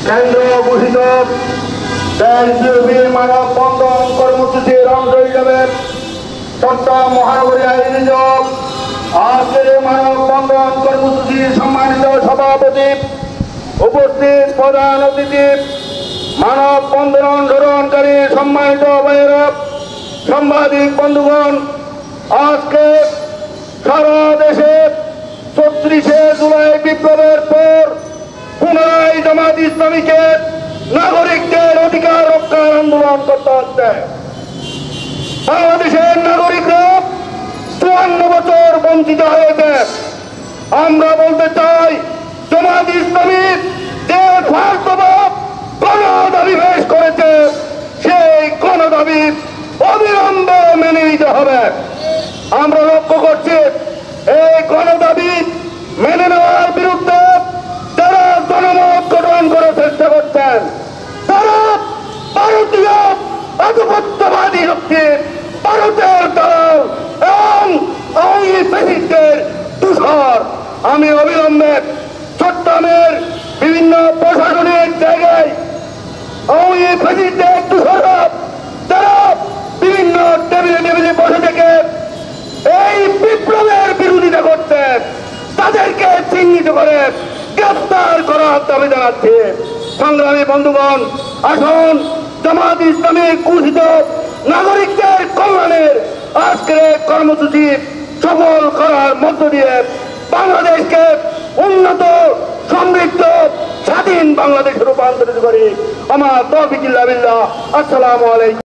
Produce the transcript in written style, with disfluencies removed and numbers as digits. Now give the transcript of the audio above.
কেন্দ্র ঘোষিত দেশব্যাপী মানববন্ধন কর্মসূচির অংশ হিসেবে চট্টগ্রাম মহানগরী আইনজীবী আজকের মানববন্ধন কর্মসূচির সম্মানিত সভাপতি, উপস্থিত প্রধান অতিথি, মানববন্ধন অংশগ্রহণকারী সম্মানিত ভাইয়েরা, সাংবাদিক বন্ধুগণ, আজকে সারা দেশে ৩৬শে জুলাই বিপ্লবের পর পুনরায় জামাত ইসলামীকে নাগরিকদের অধিকার রক্ষার আন্দোলন করতে হচ্ছে। বাংলাদেশের নাগরিকরা ৫৪ বছর বঞ্চিত হয়েছে। আমরা বলতে চাই, জামাত ইসলামী যে গণদাবি পেশ করেছে, সেই গণদাবি অবিলম্বে মেনে নিতে হবে। আমরা লক্ষ্য করছি, এই গণদাবি মেনে নেওয়ার বিরুদ্ধে যারা জনমত গঠন করার চেষ্টা করছেন, তারা ভারতীয় আধিপত্যবাদী শক্তি, ভারতের দল এবং আওয়ামী ফ্যাসিস্টের দূষর। আমি অবিলম্বে চট্টগ্রামের বিভিন্ন প্রশাসনিক জায়গায় আওয়ামী ফ্যাসিস্টের দূষররা যারা বিভিন্ন টেবিলে বসে থেকে এই বিপ্লবের বিরোধিতা করছে, তাদেরকে চিহ্নিত করে গ্রেফতার করার দাবি জানাচ্ছে। সংগ্রামী বন্ধুগণ, আসুন জামাত ইসলামী ঘোষিত নাগরিকদের কল্যাণের আজকের কর্মসূচি সফল করার মধ্য দিয়ে বাংলাদেশকে উন্নত, সমৃদ্ধ, স্বাধীন বাংলাদেশে রূপান্তরিত করি। আমার তৌফিক ইল্লা বিল্লাহ। আসসালামু আলাইকুম।